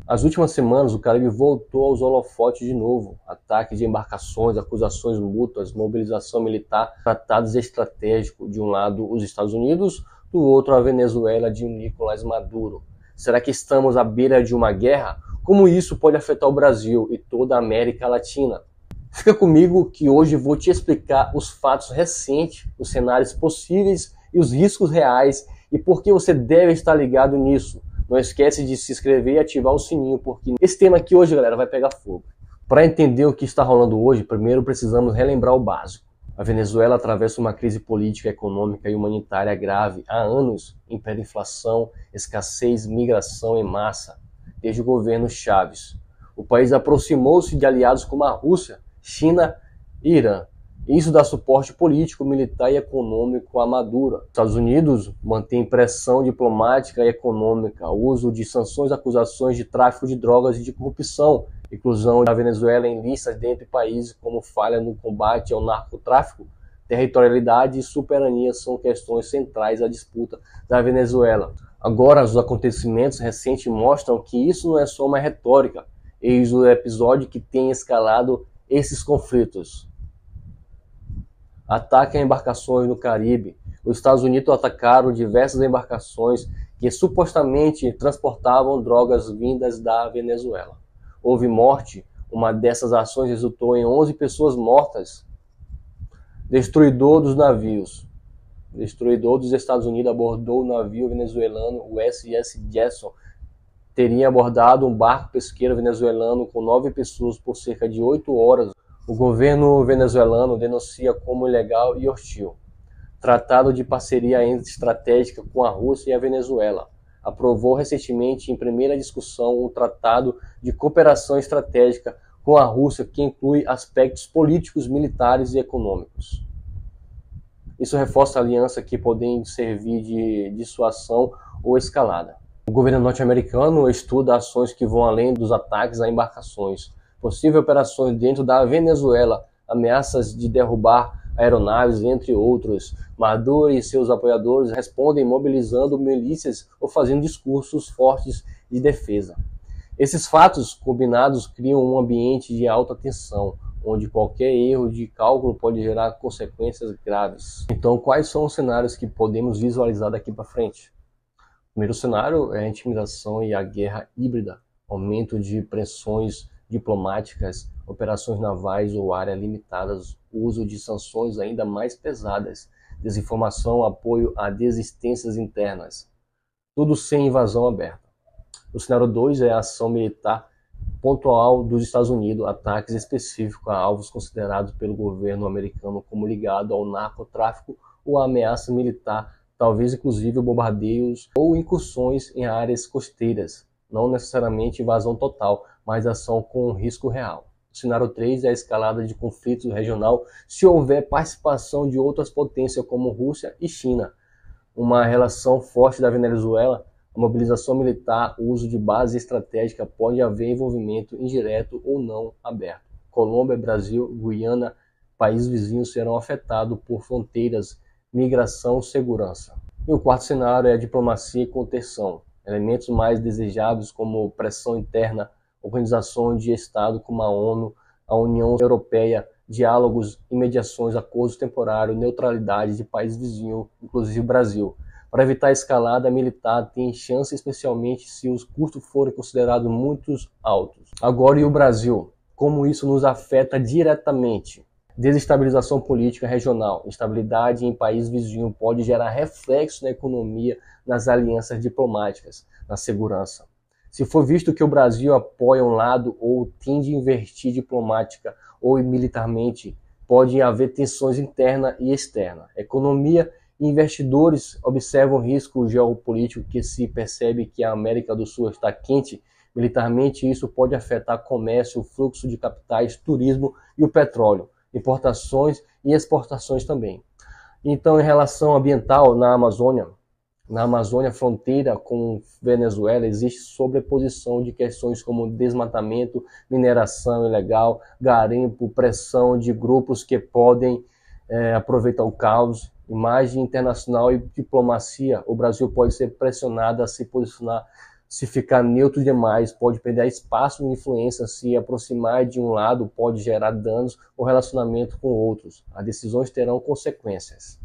As últimas semanas, o Caribe voltou aos holofotes de novo. Ataques de embarcações, acusações mútuas, mobilização militar, tratados estratégicos. De um lado, os Estados Unidos, do outro, a Venezuela de Nicolás Maduro. Será que estamos à beira de uma guerra? Como isso pode afetar o Brasil e toda a América Latina? Fica comigo que hoje vou te explicar os fatos recentes, os cenários possíveis e os riscos reais e por que você deve estar ligado nisso. Não esquece de se inscrever e ativar o sininho, porque esse tema aqui hoje, galera, vai pegar fogo. Para entender o que está rolando hoje, primeiro precisamos relembrar o básico. A Venezuela atravessa uma crise política, econômica e humanitária grave há anos. Hiperinflação, escassez, migração em massa, desde o governo Chávez. O país aproximou-se de aliados como a Rússia, China e Irã. Isso dá suporte político, militar e econômico à Maduro. Os Estados Unidos mantém pressão diplomática e econômica, uso de sanções, acusações de tráfico de drogas e de corrupção, inclusão da Venezuela em listas dentre países como falha no combate ao narcotráfico, territorialidade e soberania são questões centrais à disputa da Venezuela. Agora, os acontecimentos recentes mostram que isso não é só uma retórica. Eis o episódio que tem escalado esses conflitos. Ataque a embarcações no Caribe. Os Estados Unidos atacaram diversas embarcações que supostamente transportavam drogas vindas da Venezuela. Houve morte, uma dessas ações resultou em 11 pessoas mortas. Destruidor dos navios. Destruidor dos Estados Unidos abordou o navio venezuelano USS Jackson. Teria abordado um barco pesqueiro venezuelano com 9 pessoas por cerca de 8 horas. O governo venezuelano denuncia como ilegal e hostil. Tratado de parceria estratégica com a Rússia e a Venezuela. Aprovou recentemente, em primeira discussão, um tratado de cooperação estratégica com a Rússia que inclui aspectos políticos, militares e econômicos. Isso reforça a aliança que podem servir de dissuasão ou escalada. O governo norte-americano estuda ações que vão além dos ataques a embarcações. Possíveis operações dentro da Venezuela, ameaças de derrubar aeronaves, entre outros. Maduro e seus apoiadores respondem mobilizando milícias ou fazendo discursos fortes de defesa. Esses fatos combinados criam um ambiente de alta tensão, onde qualquer erro de cálculo pode gerar consequências graves. Então, quais são os cenários que podemos visualizar daqui para frente? O primeiro cenário é a intimidação e a guerra híbrida, aumento de pressões diplomáticas, operações navais ou áreas limitadas, uso de sanções ainda mais pesadas, desinformação, apoio a desistências internas. Tudo sem invasão aberta. O cenário 2 é a ação militar pontual dos Estados Unidos, ataques específicos a alvos considerados pelo governo americano como ligados ao narcotráfico ou a ameaça militar, talvez inclusive bombardeios ou incursões em áreas costeiras. Não necessariamente invasão total, mas ação com risco real. O cenário 3 é a escalada de conflitos regional se houver participação de outras potências como Rússia e China. Uma relação forte da Venezuela, a mobilização militar, o uso de base estratégica, pode haver envolvimento indireto ou não aberto. Colômbia, Brasil, Guiana, países vizinhos serão afetados por fronteiras, migração, segurança. E o quarto cenário é a diplomacia e contenção. Elementos mais desejáveis como pressão interna, organizações de Estado como a ONU, a União Europeia, diálogos e mediações, acordos temporários, neutralidade de países vizinhos, inclusive o Brasil. Para evitar a escalada militar, tem chance especialmente se os custos forem considerados muito altos. Agora, e o Brasil? Como isso nos afeta diretamente? Desestabilização política regional, instabilidade em países vizinhos pode gerar reflexo na economia, nas alianças diplomáticas, na segurança. Se for visto que o Brasil apoia um lado ou tende a investir diplomática ou militarmente, pode haver tensões interna e externa. Economia e investidores observam o risco geopolítico que se percebe que a América do Sul está quente. Militarmente, isso pode afetar comércio, o fluxo de capitais, turismo e o petróleo, importações e exportações também. Então, em relação ambiental, na Amazônia, fronteira com Venezuela, existe sobreposição de questões como desmatamento, mineração ilegal, garimpo, pressão de grupos que podem aproveitar o caos, imagem internacional e diplomacia. O Brasil pode ser pressionado a se posicionar Se ficar neutro demais, pode perder espaço de influência. Se aproximar de um lado, pode gerar danos ao relacionamento com outros. As decisões terão consequências.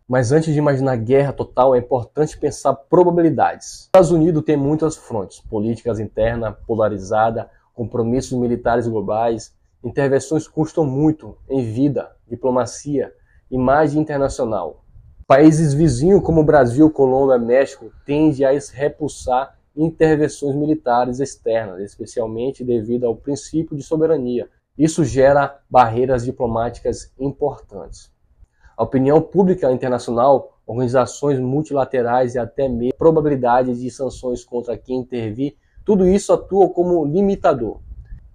Mas antes de imaginar guerra total, é importante pensar probabilidades. Os Estados Unidos tem muitas frontes: políticas internas, polarizada, compromissos militares globais. Intervenções custam muito em vida, diplomacia, imagem internacional. Países vizinhos como Brasil, Colômbia, México tendem a repulsar intervenções militares externas, especialmente devido ao princípio de soberania. Isso gera barreiras diplomáticas importantes. A opinião pública internacional, organizações multilaterais e até mesmo probabilidade de sanções contra quem intervir, tudo isso atua como limitador.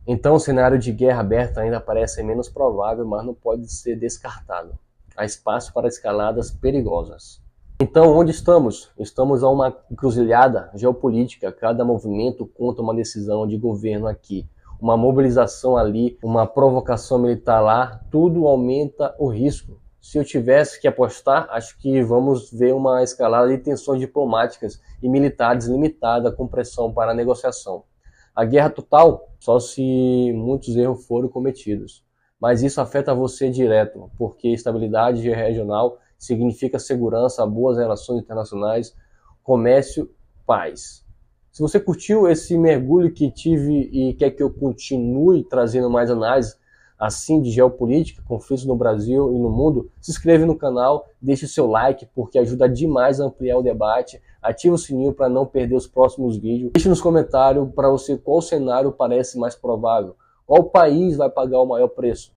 Então o cenário de guerra aberta ainda parece menos provável, mas não pode ser descartado. Há espaço para escaladas perigosas. Então, onde estamos? Estamos a uma encruzilhada geopolítica. Cada movimento conta uma decisão de governo aqui, uma mobilização ali, uma provocação militar lá. Tudo aumenta o risco. Se eu tivesse que apostar, acho que vamos ver uma escalada de tensões diplomáticas e militares limitada com pressão para a negociação. A guerra total, só se muitos erros foram cometidos. Mas isso afeta você direto, porque estabilidade regional significa segurança, boas relações internacionais, comércio, paz. Se você curtiu esse mergulho que tive e quer que eu continue trazendo mais análise assim de geopolítica, conflitos no Brasil e no mundo, se inscreve no canal, deixe seu like, porque ajuda demais a ampliar o debate, ativa o sininho para não perder os próximos vídeos, deixe nos comentários para você qual cenário parece mais provável, qual país vai pagar o maior preço.